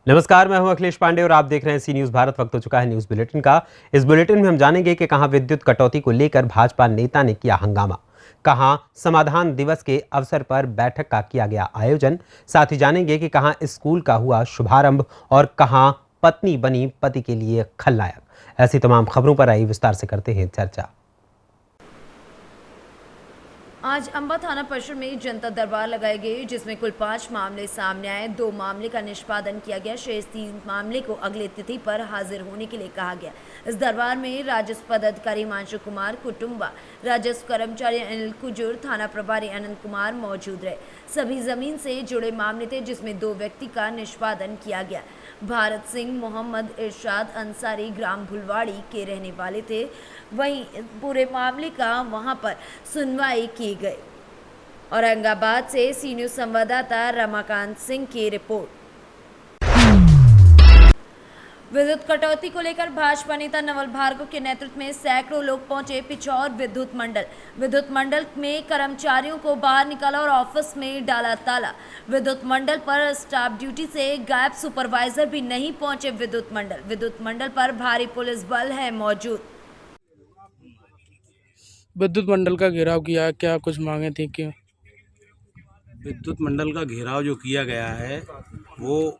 नमस्कार, मैं हूं अखिलेश पांडे और आप देख रहे हैं सी न्यूज भारत। वक्त हो चुका है न्यूज बुलेटिन का। इस बुलेटिन में हम जानेंगे कि कहां विद्युत कटौती को लेकर भाजपा नेता ने किया हंगामा, कहां समाधान दिवस के अवसर पर बैठक का किया गया आयोजन, साथ ही जानेंगे कि कहां स्कूल का हुआ शुभारंभ और कहां पत्नी बनी पति के लिए खलनायक। ऐसी तमाम खबरों पर आई विस्तार से करते हैं चर्चा। आज अंबा थाना परिसर में जनता दरबार लगाए गए, जिसमें कुल 5 मामले सामने आए। 2 मामले का निष्पादन किया गया। शेष 3 मामले को अगले तिथि पर हाजिर होने के लिए कहा गया। इस दरबार में राजस्व पदाधिकारी हिमांशु कुमार कुटुंबा, राजस्व कर्मचारी अनिल कुजूर, थाना प्रभारी अनंत कुमार मौजूद रहे। सभी जमीन से जुड़े मामले थे, जिसमें 2 व्यक्ति का निष्पादन किया गया। भारत सिंह मोहम्मद इरशाद अंसारी ग्राम भुलवाड़ी के रहने वाले थे। वहीं पूरे मामले का वहां पर सुनवाई की गई। औरंगाबाद से सी न्यूज संवाददाता रमाकांत सिंह की रिपोर्ट। विद्युत कटौती को लेकर भाजपा नेता नवल भार्गव के नेतृत्व में सैकड़ों लोग पहुंचे पिछौर विद्युत मंडल में कर्मचारियों को बाहर निकाला और ऑफिस में डाला ताला। विद्युत मंडल पर स्टाफ ड्यूटी से गायब सुपरवाइजर भी नहीं पहुंचे। विद्युत मंडल पर भारी पुलिस बल है मौजूद। विद्युत मंडल का घेराव किया, क्या कुछ मांगे थी? क्यों विद्युत मंडल का घेराव जो किया गया है, वो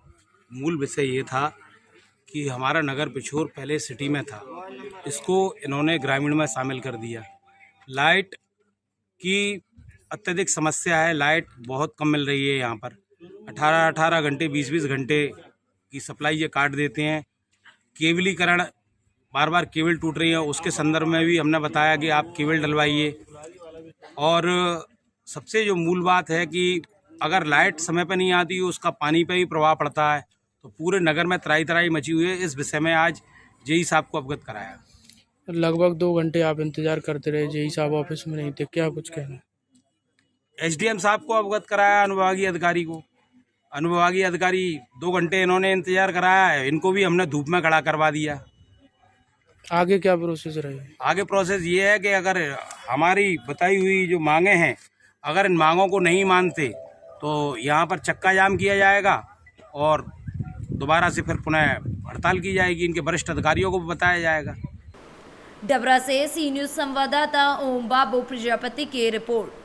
मूल विषय ये था कि हमारा नगर पिछोर पहले सिटी में था, इसको इन्होंने ग्रामीण में शामिल कर दिया। लाइट की अत्यधिक समस्या है, लाइट बहुत कम मिल रही है। यहाँ पर 18 घंटे 20 घंटे की सप्लाई ये काट देते हैं। केबलीकरण, बार बार केबल टूट रही है, उसके संदर्भ में भी हमने बताया कि आप केबल डलवाइए। और सबसे जो मूल बात है कि अगर लाइट समय पर नहीं आती, उसका पानी पे भी प्रभाव पड़ता है, तो पूरे नगर में त्राही त्राही मची हुई है। इस विषय में आज जेई साहब को अवगत कराया। लगभग 2 घंटे आप इंतजार करते रहे, जेई साहब ऑफिस में नहीं थे, क्या कुछ कहना? एसडीएम साहब को अवगत कराया, अनुविभागीय अधिकारी को। अनुविभागीय अधिकारी 2 घंटे इन्होंने इंतजार कराया है, इनको भी हमने धूप में खड़ा करवा दिया। आगे क्या प्रोसेस रहेगा? आगे प्रोसेस ये है कि अगर हमारी बताई हुई जो मांगे हैं, अगर इन मांगों को नहीं मानते तो यहाँ पर चक्का जाम किया जाएगा और दोबारा से फिर पुनः हड़ताल की जाएगी। इनके वरिष्ठ अधिकारियों को बताया जाएगा। डबरा से सी न्यूज संवाददाता ओम बाबू प्रजापति की रिपोर्ट।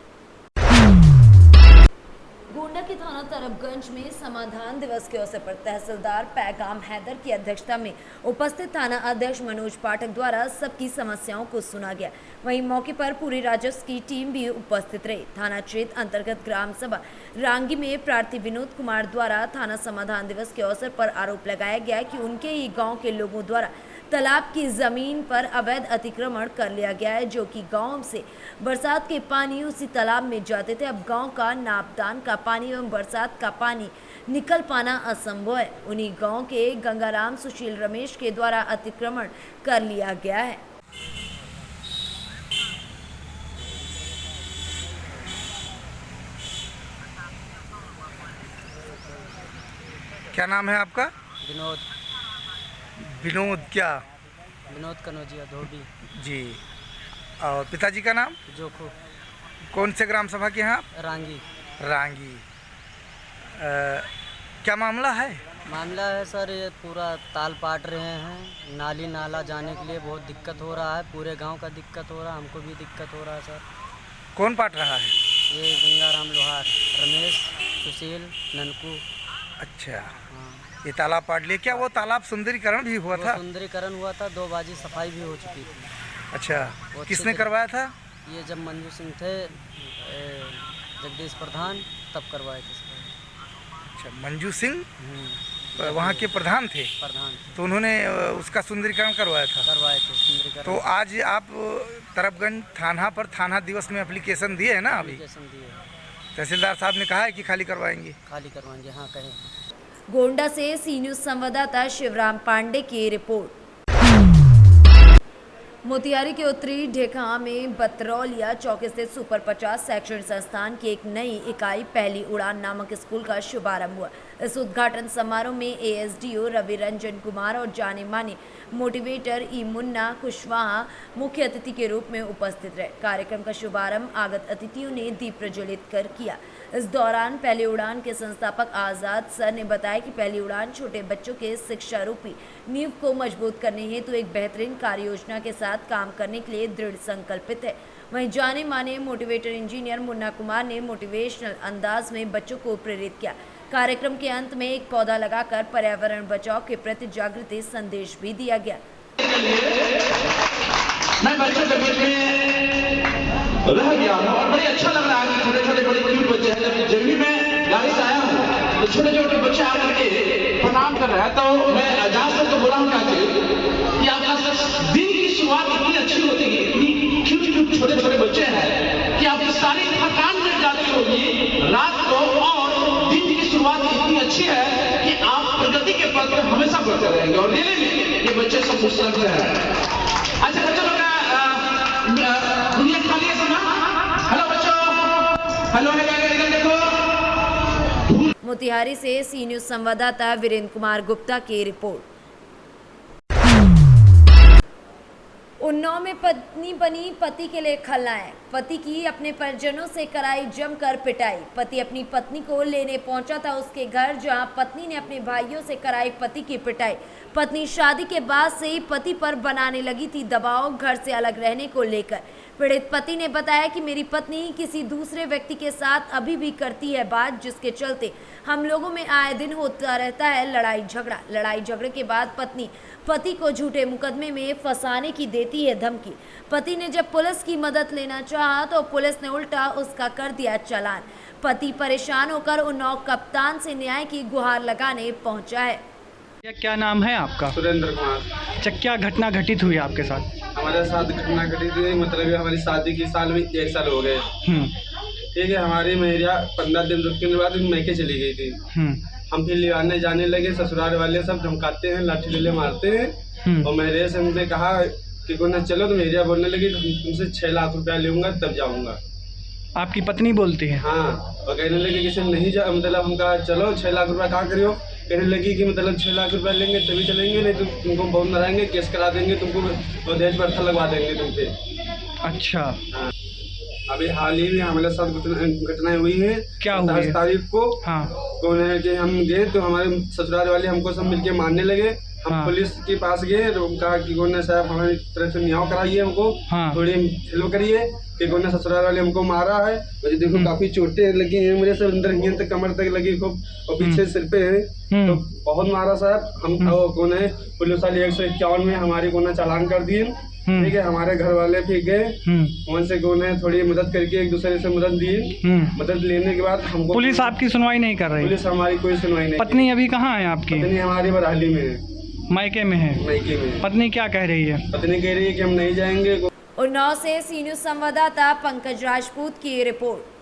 गोंडा के थाना तरफगंज में समाधान दिवस के अवसर पर तहसीलदार पैगाम हैदर की अध्यक्षता में उपस्थित थाना अध्यक्ष मनोज पाठक द्वारा सबकी समस्याओं को सुना गया। वहीं मौके पर पूरी राजस्व की टीम भी उपस्थित रही। थाना क्षेत्र अंतर्गत ग्राम सभा रांगी में प्रार्थी विनोद कुमार द्वारा थाना समाधान दिवस के अवसर पर आरोप लगाया गया कि उनके ही गाँव के लोगों द्वारा तालाब की जमीन पर अवैध अतिक्रमण कर लिया गया है, जो कि गांव से बरसात के पानी उसी तालाब में जाते थे। अब गांव का नापदान का पानी एवं बरसात का पानी निकल पाना असंभव है। उन्हीं गांव के गंगाराम सुशील रमेश के द्वारा अतिक्रमण कर लिया गया है। क्या नाम है आपका? विनोद क्या? विनोद कनौजिया धोबी जी। और पिताजी का नाम? जोखो कौन से ग्राम सभा के हैं आप? रांगी। क्या मामला है? मामला है सर, ये पूरा ताल पाट रहे हैं। नाली नाला जाने के लिए बहुत दिक्कत हो रहा है। पूरे गांव का दिक्कत हो रहा है, हमको भी दिक्कत हो रहा है सर। कौन पाट रहा है? ये गंगाराम लोहार, रमेश, सुशील, ननकू। अच्छा। हाँ। ये तालाब पाट लिए। क्या वो तालाब सुंदरीकरण भी हुआ था? सुंदरीकरण हुआ था, 2 बाजी सफाई भी हो चुकी थी। अच्छा, किसने करवाया था? ये जब मंजू सिंह थे, जगदीश प्रधान, तब करवाए थे सफाई। अच्छा, मंजू सिंह वहाँ के प्रधान थे? तो उन्होंने उसका सुंदरीकरण करवाए थे सुंदरीकरण। तो आज आप तरफगंज थाना पर थाना दिवस में एप्लीकेशन दिए है ना? अभी तहसीलदार साहब ने कहा है कि खाली करवाएंगे। हाँ, कहे। गोंडा से सी न्यूज संवाददाता शिवराम पांडे की रिपोर्ट। मोतिहारी के उत्तरी ढेका में बतरौलिया चौक स्थित सुपर 50 शैक्षणिक संस्थान की एक नई इकाई पहली उड़ान नामक स्कूल का शुभारंभ हुआ। इस उद्घाटन समारोह में एएसडीओ रवि रंजन कुमार और जाने माने मोटिवेटर ई मुन्ना कुशवाहा मुख्य अतिथि के रूप में उपस्थित रहे। कार्यक्रम का शुभारंभ आगत अतिथियों ने दीप प्रज्वलित कर किया। इस दौरान पहली उड़ान के संस्थापक आज़ाद सर ने बताया कि पहली उड़ान छोटे बच्चों के शिक्षा रूपी नींव को मजबूत करने हेतु एक बेहतरीन कार्य योजना के साथ काम करने के लिए दृढ़ संकल्पित है। वहीं जाने माने मोटिवेटर इंजीनियर मुन्ना कुमार ने मोटिवेशनल अंदाज में बच्चों को प्रेरित किया। कार्यक्रम के अंत में एक पौधा लगाकर पर्यावरण बचाव के प्रति जागृति संदेश भी दिया गया। मैं बच्चों के बीच में रह गया हूँ और बड़े अच्छा लग रहा है कि छोटे छोटे बड़े क्यूट बच्चे हैं। जब जर्नी में गाड़ी से आया हूँ तो छोटे छोटे बच्चे आकर के प्रणाम कर रहे हैं। तो मैं आजाद सर को बोला हूँ कि आपका दिन की शुरुआत इतनी अच्छी होती है, इतनी क्यूट क्यूट छोटे छोटे बच्चे हैं कि आपकी सारी थकान मिट जाती होगी रात को, और दिन की शुरुआत इतनी अच्छी है कि आप प्रगति के पथ पर हमेशा बढ़ते रहेंगे। और ये बच्चे सब मुस्तक हैं। अच्छा बच्चों लोग दुनिया खाली है सुना। हेलो बच्चों, हेलो इधर देखो। मोतिहारी से सी न्यूज संवाददाता वीरेंद्र कुमार गुप्ता की रिपोर्ट। उन्नाव में पत्नी बनी पति के लिए खलनायक। पति की अपने परिजनों से कराई जमकर पिटाई। पति अपनी पत्नी को लेने पहुंचा था उसके घर, जहां पत्नी ने अपने भाइयों से कराई पति की पिटाई। पत्नी शादी के बाद से ही पति पर बनाने लगी थी दबाव, घर से अलग रहने को लेकर। पीड़ित पति ने बताया कि मेरी पत्नी किसी दूसरे व्यक्ति के साथ अभी भी करती है बात, जिसके चलते हम लोगों में आए दिन होता रहता है लड़ाई झगड़ा। लड़ाई झगड़े के बाद पत्नी पति को झूठे मुकदमे में फंसाने की देती है धमकी। पति ने जब पुलिस की मदद लेना चाहा तो पुलिस ने उल्टा उसका कर दिया चालान। पति परेशान होकर उन्नाव कप्तान से न्याय की गुहार लगाने पहुंचा है। क्या नाम है आपका? सुरेंद्र कुमार। अच्छा, क्या घटना घटित हुई आपके साथ? हमारे साथ घटना घटित हुई, मतलब हमारी शादी की साल में 1 साल हो गए। ठीक है, हमारी महिला 15 दिन रुकने के बाद मैके चली गई थी। हम फिर लिवाने जाने लगे, ससुराल वाले सब धमकाते हैं, लाठी डंडे मारते हैं। और मेरे से हमने कहा कि कोई ना चलो, तो मेरिया बोलने लगी तो तुमसे 6 लाख रुपया लूँगा तब जाऊँगा। आपकी पत्नी बोलती है? हाँ, और कहने लगी कि नहीं जा, मतलब हम कहा चलो 6 लाख रुपया कहाँ करियो। कहने लगी कि मतलब 6 लाख रुपया लेंगे तभी चलेंगे, नहीं तो तुमको बहुत मराएंगे, केस करा देंगे, तुमको दहेज बर्था लगवा देंगे तुम पे। अच्छा। हाँ। अभी हाल ही में हमारे साथ घटनाएं हुई हैं। क्या हुआ? 10 तारीख को हाँ। कौन है कि हम गए तो हमारे ससुराल वाले हमको सब मिलके मारने लगे। हम हाँ। पुलिस के पास गए तो कहा कि कौन साहब हमारी तरफ से न्याय कराइए, हमको हाँ। थोड़ी हेल्प करिए कि कौन ससुराल वाले हमको मारा है। मुझे देखो काफी चोटें लगी हैं, मेरे से अंदर यहाँ तक कमर तक लगी खूब, और पीछे सिर पे है तो बहुत मारा साहब। हम कौन है पुलिस वाले 151 में हमारी कौन चालान कर दिए। ठीक है, हमारे घर वाले फिर गए, वहाँ से कौन है थोड़ी मदद करके एक दूसरे से मदद दिए। मदद लेने के बाद हमको पुलिस आपकी सुनवाई नहीं कर रही? पुलिस हमारी कोई सुनवाई नहीं। पत्नी अभी कहाँ है आपकी? पत्नी हमारी बरहाली में है, मायके में है। मायके में। पत्नी क्या कह रही है? पत्नी कह रही है कि हम नहीं जाएंगे। उन्नाव से सी न्यूज संवाददाता पंकज राजपूत की रिपोर्ट।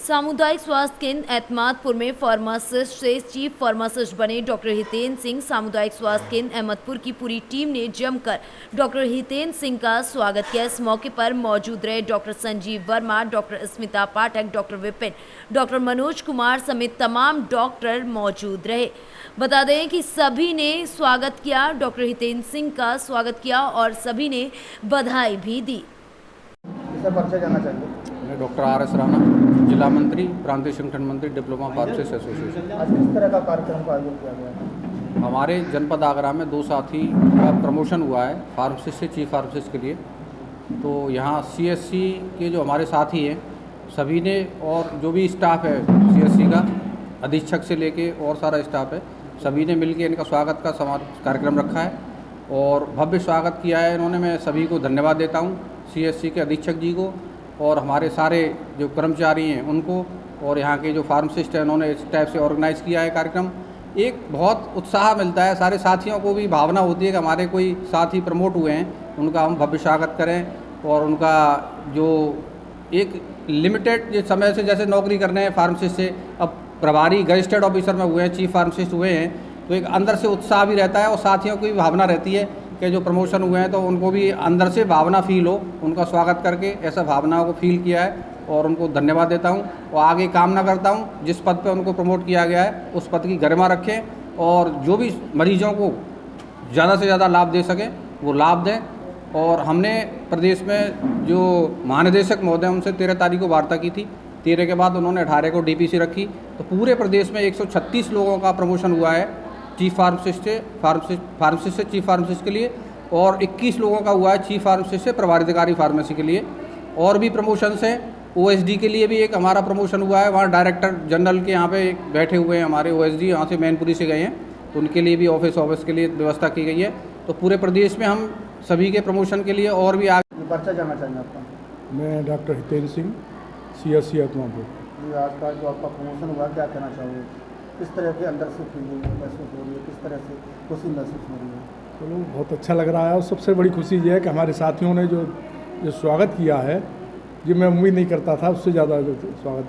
सामुदायिक स्वास्थ्य केंद्र एतमादपुर में फार्मासिस्ट से चीफ फार्मासिस्ट बने डॉक्टर हितेंद्र सिंह। सामुदायिक स्वास्थ्य केंद्र अहमदपुर की पूरी टीम ने जमकर डॉक्टर हितेंद्र सिंह का स्वागत किया। इस मौके पर मौजूद रहे डॉक्टर संजीव वर्मा, डॉक्टर स्मिता पाठक, डॉक्टर विपिन, डॉक्टर मनोज कुमार समेत तमाम डॉक्टर मौजूद रहे। बता दें कि सभी ने स्वागत किया, डॉक्टर हितेंद्र सिंह का स्वागत किया और सभी ने बधाई भी दी। मैं डॉक्टर RS राणा, जिला मंत्री, प्रांतीय संगठन मंत्री, डिप्लोमा फार्मासिस्ट एसोसिएशन। आज किस तरह का कार्यक्रम का आयोजन किया गया है? हमारे जनपद आगरा में 2 साथी का प्रमोशन हुआ है फार्मासिस्ट से चीफ फार्मासिस्ट के लिए। तो यहाँ CSC के जो हमारे साथी हैं सभी ने, और जो भी स्टाफ है CSC का, अधीक्षक से लेके और सारा स्टाफ है, सभी ने मिलकर इनका स्वागत का कार्यक्रम रखा है और भव्य स्वागत किया है इन्होंने। मैं सभी को धन्यवाद देता हूँ, CSC के अधीक्षक जी को और हमारे सारे जो कर्मचारी हैं उनको, और यहाँ के जो फार्मासिस्ट हैं उन्होंने इस टाइप से ऑर्गेनाइज़ किया है कार्यक्रम। एक बहुत उत्साह मिलता है, सारे साथियों को भी भावना होती है कि हमारे कोई साथी प्रमोट हुए हैं, उनका हम भव्य स्वागत करें और उनका जो एक लिमिटेड जो समय से जैसे नौकरी कर रहे हैं फार्मासिस्ट से अब प्रभारी गजिस्ट्रेट ऑफिसर में हुए हैं, चीफ फार्मासिस्ट हुए हैं, तो एक अंदर से उत्साह भी रहता है और साथियों की भी भावना रहती है के जो प्रमोशन हुए हैं तो उनको भी अंदर से भावना फील हो, उनका स्वागत करके ऐसा भावनाओं को फील किया है और उनको धन्यवाद देता हूं और आगे कामना करता हूं जिस पद पे उनको प्रमोट किया गया है उस पद की गरिमा रखें और जो भी मरीजों को ज़्यादा से ज़्यादा लाभ दे सकें वो लाभ दें। और हमने प्रदेश में जो महानिदेशक महोदय उनसे 13 तारीख को वार्ता की थी, 13 के बाद उन्होंने 18 को डीपीसी रखी, तो पूरे प्रदेश में 136 लोगों का प्रमोशन हुआ है चीफ फार्मासिस्ट से चीफ फार्मासिस्ट के लिए और 21 लोगों का हुआ है चीफ फार्मासिस्ट से प्रभारी फार्मेसी के लिए। और भी प्रमोशन है, ओएसडी के लिए भी एक हमारा प्रमोशन हुआ है, वहाँ डायरेक्टर जनरल के यहाँ पे बैठे हुए हैं हमारे ओएसडी, यहाँ से मैनपुरी से गए हैं, तो उनके लिए भी ऑफिस के लिए व्यवस्था की गई है। तो पूरे प्रदेश में हम सभी के प्रमोशन के लिए और भी आगे पर्चा जानना चाहेंगे आपका। मैं डॉक्टर हितेंद्र सिंह CSC आत्मापुर। जी, आज का जो आपका प्रमोशन हुआ क्या कहना चाहोगे, किस तरह के अंदर से फीलिंग महसूस हो रही है, किस तरह से खुशी महसूस हो रही है? चलो बहुत अच्छा लग रहा है और सबसे बड़ी खुशी ये है कि हमारे साथियों ने जो स्वागत किया है, जो मैं उम्मीद नहीं करता था, उससे ज़्यादा स्वागत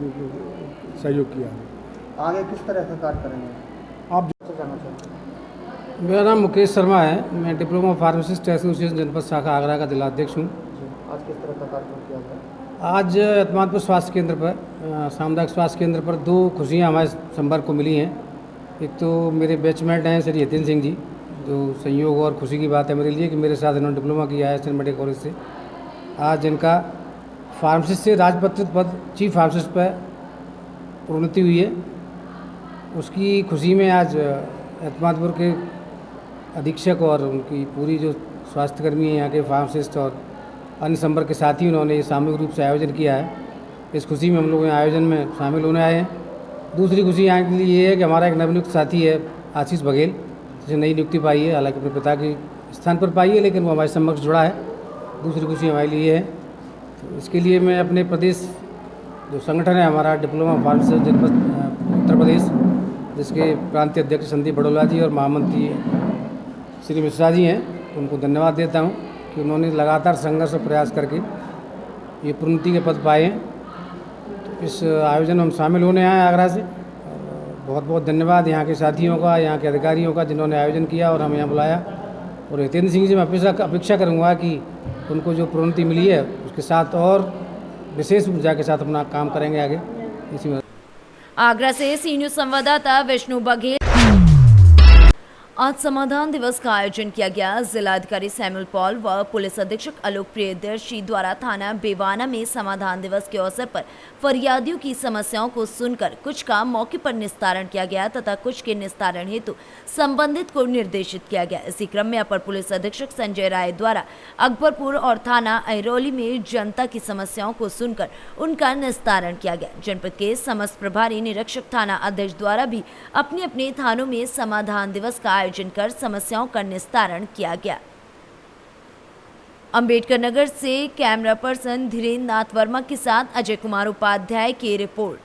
सहयोग किया है। आगे किस तरह से कार्य करेंगे आप जानना चाहते हैं? मेरा नाम मुकेश शर्मा है, मैं डिप्लोमा फार्मासिस्ट एसोसिएशन जनपद शाखा आगरा का जिलाध्यक्ष हूँ। आज किस तरह का कार्यक्रम किया गया? आज एतमादपुर स्वास्थ्य केंद्र पर सामुदायिक स्वास्थ्य केंद्र पर 2 खुशियाँ हमारे संपर्क को मिली हैं। एक तो मेरे बैचमेट हैं श्री हितेंद्र सिंह जी, जो संयोग और खुशी की बात है मेरे लिए कि मेरे साथ इन्होंने डिप्लोमा किया है सेंट मेडिकल कॉलेज से। आज इनका फार्मासिस्ट से राजपत्रित पद चीफ फार्मासिस्ट पर प्रोन्नति हुई है, उसकी खुशी में आज एतमादपुर के अधीक्षक और उनकी पूरी जो स्वास्थ्यकर्मी हैं यहाँ के फार्मासिस्ट और अन्य संपर्क के साथी उन्होंने ये सामूहिक रूप से आयोजन किया है। इस खुशी में हम लोग आयोजन में शामिल होने आए हैं। दूसरी खुशी यहाँ के लिए ये है कि हमारा एक नवनियुक्त साथी है आशीष बघेल, जिसे नई नियुक्ति पाई है, हालांकि अपने पिता के स्थान पर पाई है, लेकिन वो हमारे समक्ष जुड़ा है। दूसरी खुशी हमारे लिए है, तो इसके लिए मैं अपने प्रदेश जो संगठन है हमारा डिप्लोमा फार्मासिस्ट जनपद उत्तर प्रदेश, जिसके प्रांतीय अध्यक्ष संदीप बड़ोला जी और महामंत्री श्री मिश्रा जी हैं, उनको धन्यवाद देता हूं कि उन्होंने लगातार संघर्ष और प्रयास करके ये प्रोन्नति के पद पाए हैं। तो इस आयोजन में हम शामिल होने आए आगरा से। बहुत बहुत धन्यवाद यहाँ के साथियों का, यहाँ के अधिकारियों का, जिन्होंने आयोजन किया और हमें यहाँ बुलाया। और हितेंद्र सिंह जी मैं अपेक्षा करूँगा कि उनको जो प्रोन्नति मिली है उसके साथ और विशेष ऊर्जा के साथ अपना काम करेंगे आगे। इसी में आगरा से सी न्यूज संवाददाता विष्णु बघेल। आज समाधान दिवस का आयोजन किया गया। जिलाधिकारी सैमुअल पॉल व पुलिस अधीक्षक आलोक प्रियदर्शी द्वारा थाना बेवाना में समाधान दिवस के अवसर पर फरियादियों की समस्याओं को सुनकर कुछ का मौके पर निस्तारण किया गया तथा कुछ के निस्तारण हेतु संबंधित को निर्देशित किया गया। इसी क्रम में अपर पुलिस अधीक्षक संजय राय द्वारा अकबरपुर और थाना अहिरौली में जनता की समस्याओं को सुनकर उनका निस्तारण किया गया। जनपद के समस्त प्रभारी निरीक्षक थाना अध्यक्ष द्वारा भी अपने अपने थानों में समाधान दिवस का आयोजन कर समस्याओं का निस्तारण किया गया। अंबेडकर नगर से कैमरा पर्सन धीरेन्द्र नाथ वर्मा के साथ अजय कुमार उपाध्याय की रिपोर्ट।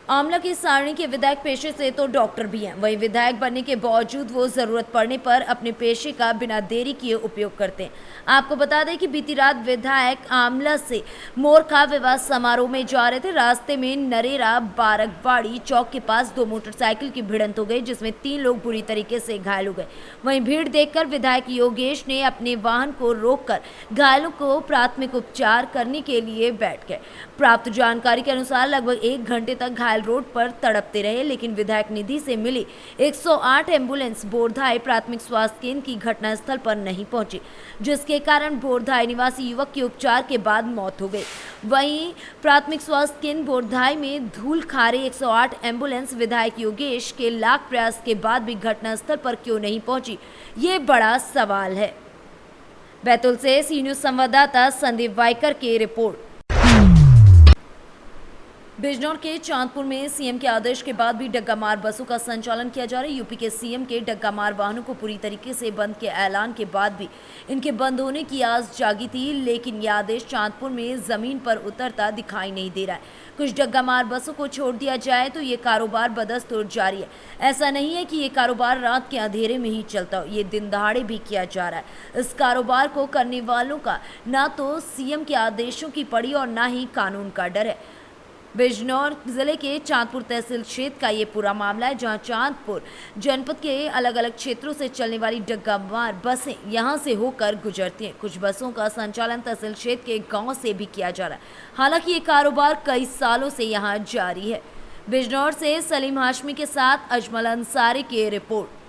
आमला की सारणी के विधायक पेशे से तो डॉक्टर भी हैं, वहीं विधायक बनने के बावजूद वो जरूरत पड़ने पर अपने पेशे का बिना देरी किए उपयोग करते हैं। आपको बता दें कि बीती रात विधायक आमला से मोरखा विवाह समारोह में जा रहे थे। रास्ते में नरेरा बारकवाड़ी चौक के पास 2 मोटरसाइकिल की भिड़ंत हो गई, जिसमें 3 लोग बुरी तरीके से घायल हो गए। वहीं भीड़ देखकर विधायक योगेश ने अपने वाहन को रोककर घायलों को प्राथमिक उपचार करने के लिए बैठ गए। प्राप्त जानकारी के अनुसार लगभग 1 घंटे तक घायल रोड पर तड़पते रहे, लेकिन विधायक निधि से मिली 108 एम्बुलेंस बोरधाई प्राथमिक स्वास्थ्य केंद्र की घटनास्थल पर नहीं पहुंची, जिसके कारण बोरधाई निवासी युवक की उपचार के बाद मौत हो गई। वहीं प्राथमिक स्वास्थ्य केंद्र बोरधाई में धूल खारे 108 एम्बुलेंस विधायक योगेश के लाख प्रयास के बाद भी घटनास्थल पर क्यों नहीं पहुंची, ये बड़ा सवाल है। बैतूल से सी न्यूज संवाददाता संदीप वाइकर की रिपोर्ट। बिजनौर के चांदपुर में सीएम के आदेश के बाद भी डग्गामार बसों का संचालन किया जा रहा है। यूपी के सीएम के डग्गामार वाहनों को पूरी तरीके से बंद के ऐलान के बाद भी इनके बंद होने की आस जागी थी, लेकिन यह आदेश चांदपुर में जमीन पर उतरता दिखाई नहीं दे रहा है। कुछ डग्गामार बसों को छोड़ दिया जाए तो ये कारोबार बदस्तूर जारी है। ऐसा नहीं है कि ये कारोबार रात के अंधेरे में ही चलता हो, ये दिन दहाड़े भी किया जा रहा है। इस कारोबार को करने वालों का ना तो सीएम के आदेशों की पड़ी और ना ही कानून का डर है। बिजनौर जिले के चांदपुर तहसील क्षेत्र का ये पूरा मामला है, जहां चांदपुर जनपद के अलग अलग क्षेत्रों से चलने वाली डग्गामार बसें यहां से होकर गुजरती हैं। कुछ बसों का संचालन तहसील क्षेत्र के गांव से भी किया जा रहा है। हालांकि ये कारोबार कई सालों से यहां जारी है। बिजनौर से सलीम हाशमी के साथ अजमल अंसारी की रिपोर्ट।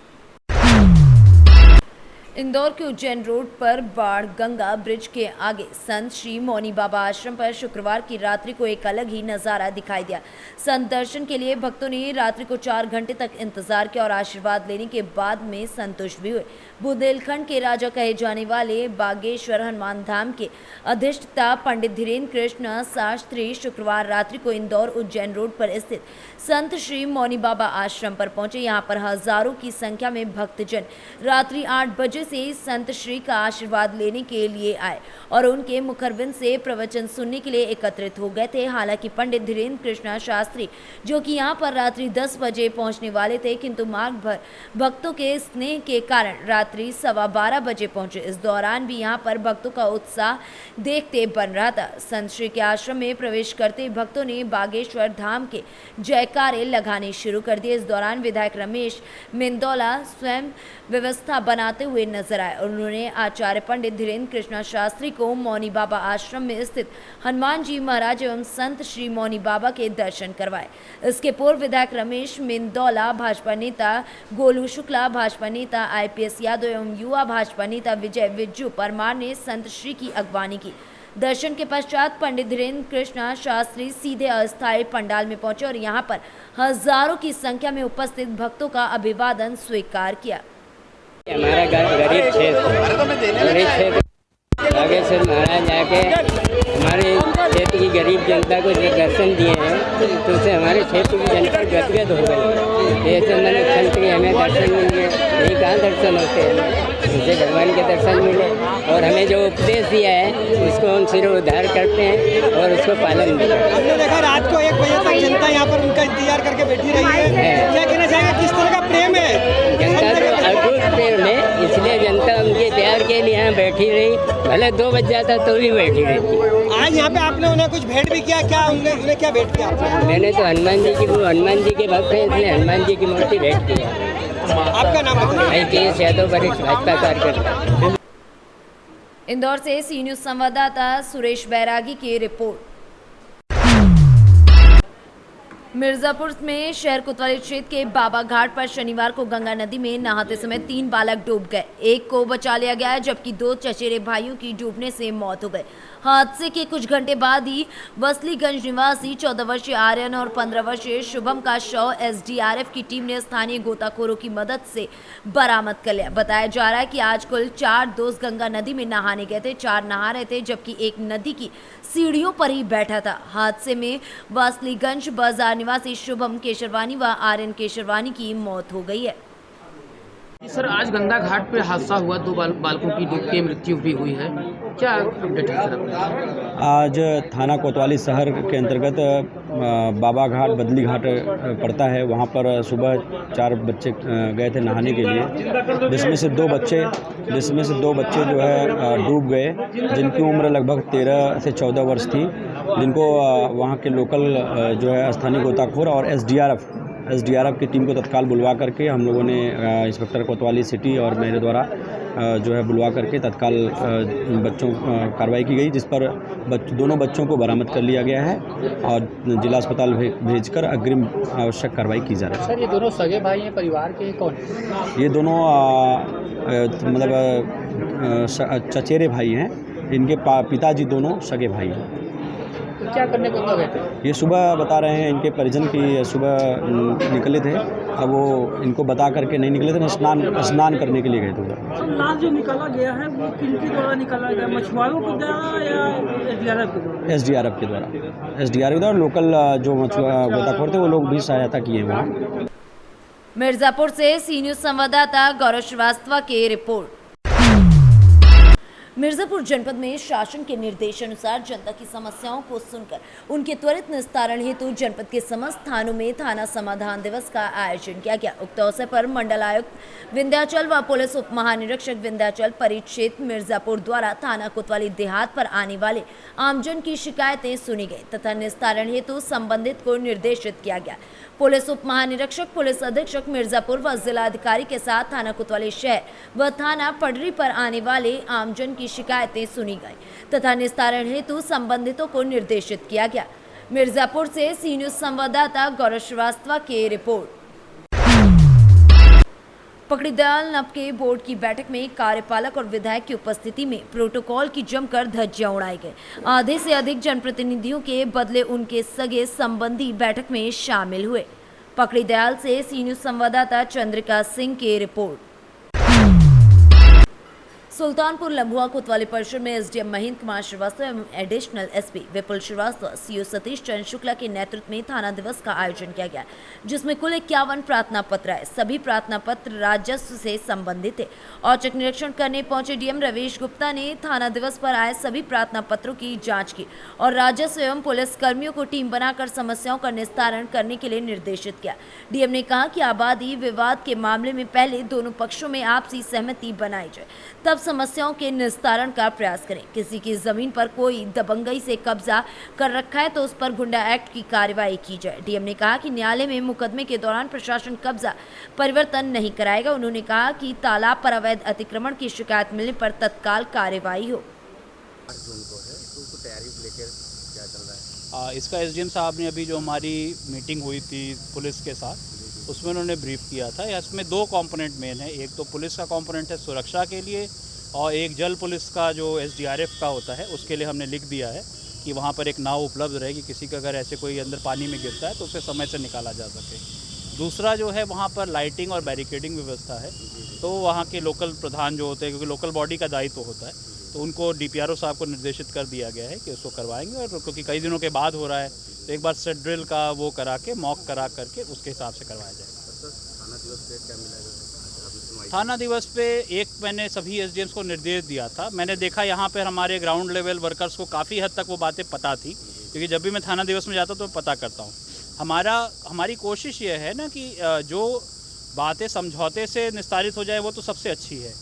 इंदौर के उज्जैन रोड पर बाढ़ गंगा ब्रिज के आगे संत श्री मौनी बाबा आश्रम पर शुक्रवार की रात्रि को एक अलग ही नज़ारा दिखाई दिया। संत दर्शन के लिए भक्तों ने रात्रि को 4 घंटे तक इंतजार किया और आशीर्वाद लेने के बाद में संतुष्ट भी हुए। बुंदेलखंड के राजा कहे जाने वाले बागेश्वर हनुमान धाम के अधिष्ठाता पंडित धीरेन्द्र कृष्ण शास्त्री शुक्रवार रात्रि को इंदौर उज्जैन रोड पर स्थित संत श्री मौनी बाबा आश्रम पर पहुंचे। यहां पर हजारों की संख्या में भक्तजन रात्रि 8 बजे से संत श्री का आशीर्वाद लेने के लिए आए और उनके मुखरविंद से प्रवचन सुनने के लिए एकत्रित हो गए थे। हालांकि पंडित धीरेन्द्र कृष्ण शास्त्री जो कि यहां पर रात्रि 10 बजे पहुंचने वाले थे, किंतु मार्ग भर भक्तों के स्नेह के कारण रात्रि 12:15 बजे पहुंचे। इस दौरान भी यहां पर भक्तों का उत्साह देखते बन रहा था। संत श्री के आश्रम में प्रवेश करते भक्तों ने बागेश्वर धाम के जयकारे लगाने शुरू कर दिए। इस दौरान विधायक रमेश मेंदोला स्वयं व्यवस्था बनाते हुए नजर आए और उन्होंने आचार्य पंडित धीरेन्द्र कृष्ण शास्त्री को मौनी बाबा आश्रम में स्थित हनुमान जी महाराज एवं संत श्री मौनी बाबा के दर्शन करवाए। इसके पूर्व विधायक रमेश मेंदोला, भाजपा नेता गोलू शुक्ला, भाजपा नेता IPS यादव एवं युवा भाजपा नेता विजय विज्जू परमार ने संत श्री की अगवानी की। दर्शन के पश्चात पंडित धीरेन्द्र कृष्ण शास्त्री सीधे अस्थायी पंडाल में पहुंचे और यहां पर हजारों की संख्या में उपस्थित भक्तों का अभिवादन स्वीकार किया। हमारा गरीब क्षेत्र बागेश्वर महाराज आके हमारे क्षेत्र की गरीब जनता को जो दर्शन दिए हैं तो उससे हमारे क्षेत्र की जनता गदगद हो गई। जैसे मैंने संत के हमें दर्शन मिल गए, यही कहाँ दर्शन होते हैं, उनसे भगवान के दर्शन मिले और हमें जो उपदेश दिया है उसको हम सिरोधार करते हैं और उसको पालन भी करते हैं। हमने देखा रात को 1 बजे तक जनता यहाँ पर उनका इंतजार करके बैठी रही है। क्या कहना चाहेंगे, किस तरह का प्रेम है? जनता तो अद्भुत प्रेम है, इसलिए जनता उनके प्यार के लिए यहाँ बैठी रही, भले 2 बज जाता तो भी बैठी रहती। आज यहाँ पे आपने उन्हें कुछ भेंट भी किया, क्या उन्हें क्या भेंट किया? मैंने तो हनुमान जी के भक्त हैं, इसलिए हनुमान जी की मूर्ति भेंट की है। आपका नाम बताइए। IPS यादव, वरिष्ठ भाजपा कार्यकर्ता। इंदौर से सी न्यूज संवाददाता सुरेश बैरागी की रिपोर्ट। मिर्जापुर में शहर कोतवाली क्षेत्र के बाबा घाट पर शनिवार को गंगा नदी में नहाते समय 3 बालक डूब गए। एक को बचा लिया गया जबकि 2 चचेरे भाइयों की डूबने से मौत हो गई। हादसे के कुछ घंटे बाद ही वसलीगंज निवासी 14 वर्षीय आर्यन और 15 वर्षीय शुभम का शव SDRF की टीम ने स्थानीय गोताखोरों की मदद से बरामद कर लिया। बताया जा रहा है कि आज कुल 4 दोस्त गंगा नदी में नहाने गए थे। 4 नहा रहे थे जबकि एक नदी की सीढ़ियों पर ही बैठा था। हादसे में वसलीगंज बाजार निवासी शुभम केशरवानी व आर्यन केशरवानी की मौत हो गई है। सर, आज गंगा घाट पे हादसा हुआ, 2 बालकों की डूब के मृत्यु भी हुई है, क्या अपडेट है सर? आज थाना कोतवाली शहर के अंतर्गत बाबा घाट बदली घाट पड़ता है, वहाँ पर सुबह 4 बच्चे गए थे नहाने के लिए, जिसमें से 2 बच्चे जो है डूब गए, जिनकी उम्र लगभग 13 से 14 वर्ष थी, जिनको वहाँ के लोकल जो है स्थानीय गोताखोर और SDRF की टीम को तत्काल बुलवा करके हम लोगों ने इंस्पेक्टर कोतवाली सिटी और मेरे द्वारा जो है बुलवा करके तत्काल बच्चों कार्रवाई की गई, जिस पर दोनों बच्चों को बरामद कर लिया गया है और जिला अस्पताल भेजकर अग्रिम आवश्यक कार्रवाई की जा रही है। सर, ये दोनों सगे भाई हैं, परिवार के कौन? ये दोनों मतलब चचेरे भाई हैं, इनके पिताजी दोनों सगे भाई हैं। तो क्या करने को गए थे? ये सुबह बता रहे हैं इनके परिजन की सुबह निकले थे, अब वो इनको बता करके नहीं निकले थे, स्नान करने के लिए गए थे उधर। लाश जो निकाला गया है वो किनके द्वारा निकाला गया, मछुआरों के द्वारा या SDRF के द्वारा? SDRF के द्वारा। लोकल जो गोताखोर थे वो लोग भी सहायता किए वहाँ। मिर्जापुर से सी न्यूज संवाददाता गौरव श्रीवास्तव की रिपोर्ट। मिर्जापुर जनपद में शासन के निर्देशानुसार जनता की समस्याओं को सुनकर उनके त्वरित निस्तारण हेतु जनपद के समस्त थानों में थाना समाधान दिवस का आयोजन किया गया। उक्त अवसर पर मंडल आयुक्त विंध्याचल व पुलिस उप महानिरीक्षक विंध्याचल परिक्षेत्र मिर्जापुर द्वारा थाना कोतवाली देहात पर आने वाले आमजन की शिकायतें सुनी गई तथा निस्तारण हेतु संबंधित को निर्देशित किया गया। पुलिस उप महानिरीक्षक, पुलिस अधीक्षक मिर्जापुर व जिलाधिकारी के साथ थाना कोतवाली शहर व थाना पडरी पर आने वाले आमजन की शिकायतें सुनी गई तथा निस्तारण हेतु संबंधितों को निर्देशित किया गया। मिर्जापुर से सी न्यूज़ संवाददाता गौरव श्रीवास्तव की रिपोर्ट। पकड़ीदयाल नप के बोर्ड की बैठक में कार्यपालक और विधायक की उपस्थिति में प्रोटोकॉल की जमकर धज्जियां उड़ाई गई। आधे से अधिक जनप्रतिनिधियों के बदले उनके सगे संबंधी बैठक में शामिल हुए। पकड़ीदयाल से सी न्यूज़ संवाददाता चंद्रिका सिंह की रिपोर्ट। सुल्तानपुर लम्बुआ कोतवाली परिसर में एसडीएम महेंद्र कुमार श्रीवास्तव एवं एडिशनल एसपी विपुल श्रीवास्तव, सीओ सतीश चंद्र शुक्ला के नेतृत्व में थाना दिवस का आयोजन किया गया, जिसमें कुल 51 प्रार्थना पत्र आए। सभी प्रार्थना पत्र राजस्व से संबंधित थे। औचक निरीक्षण करने पहुंचे डीएम रवीश गुप्ता ने थाना दिवस पर आए सभी प्रार्थना पत्रों की जाँच की और राजस्व एवं पुलिस कर्मियों को टीम बनाकर समस्याओं का निस्तारण करने के लिए निर्देशित किया। डीएम ने कहा कि आबादी विवाद के मामले में पहले दोनों पक्षों में आपसी सहमति बनाई जाए, तब समस्याओं के निस्तारण का प्रयास करें। किसी की जमीन पर कोई दबंगई से कब्जा कर रखा है तो उस पर गुंडा एक्ट की कार्रवाई की जाए। डीएम ने कहा कि न्यायालय में मुकदमे के दौरान प्रशासन कब्जा परिवर्तन नहीं कराएगा। उन्होंने कहा कि तालाब पर अवैध अतिक्रमण की शिकायत मिलने पर तत्काल कार्रवाई हो। इसका एसडीएम साहब ने अभी जो हमारी मीटिंग हुई थी पुलिस के साथ, उसमें उन्होंने ब्रीफ किया था। इसमें 2 कंपोनेंट मेन है। एक तो पुलिस का कंपोनेंट है सुरक्षा के लिए, और एक जल पुलिस का जो एसडीआरएफ का होता है उसके लिए हमने लिख दिया है कि वहाँ पर एक नाव उपलब्ध रहेगी, किसी का अगर ऐसे कोई अंदर पानी में गिरता है तो उसे समय से निकाला जा सके। दूसरा जो है वहाँ पर लाइटिंग और बैरिकेडिंग व्यवस्था है, तो वहाँ के लोकल प्रधान जो होते हैं, क्योंकि लोकल बॉडी का दायित्व होता है, तो उनको डीपीआरओ साहब को निर्देशित कर दिया गया है कि उसको करवाएंगे। और क्योंकि कई दिनों के बाद हो रहा है तो एक बार सेट ड्रिल का वो करा के मॉक करा करके उसके हिसाब से करवाया जाएगा। थाना दिवस पे एक मैंने सभी एसडीएम्स को निर्देश दिया था। मैंने देखा यहाँ पर हमारे ग्राउंड लेवल वर्कर्स को काफ़ी हद तक वो बातें पता थी, क्योंकि जब भी मैं थाना दिवस में जाता हूँ तो मैं पता करता हूँ। हमारी कोशिश ये है ना कि जो बातें समझौते से निस्तारित हो जाए वो तो सबसे अच्छी है,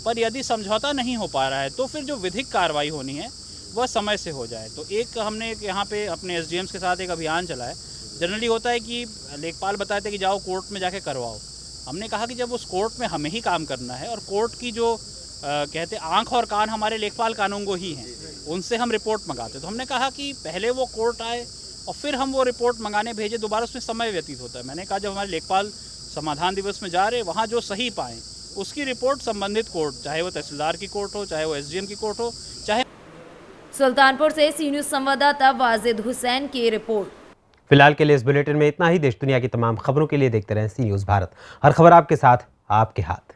पर यदि समझौता नहीं हो पा रहा है तो फिर जो विधिक कार्रवाई होनी है वह समय से हो जाए। तो एक हमने यहाँ पे अपने एसडीएम्स के साथ एक अभियान चलाया। जनरली होता है कि लेखपाल बताते हैं कि जाओ कोर्ट में जाके करवाओ। हमने कहा कि जब उस कोर्ट में हमें ही काम करना है, और कोर्ट की जो कहते आँख और कान हमारे लेखपाल कानूनगो ही हैं, उनसे हम रिपोर्ट मंगाते। तो हमने कहा कि पहले वो कोर्ट आए और फिर हम वो रिपोर्ट मंगाने भेजे, दोबारा उसमें समय व्यतीत होता है। मैंने कहा जब हमारे लेखपाल समाधान दिवस में जा रहे, वहाँ जो सही पाएँ उसकी रिपोर्ट संबंधित कोर्ट, चाहे वो तहसीलदार की कोर्ट हो, चाहे वो एसडीएम की कोर्ट हो, चाहे। सुल्तानपुर से सी न्यूज़ संवाददाता वाजिद हुसैन की रिपोर्ट। फिलहाल के लिए इस बुलेटिन में इतना ही। देश दुनिया की तमाम खबरों के लिए देखते रहें सी न्यूज़ भारत। हर खबर आपके साथ, आपके हाथ।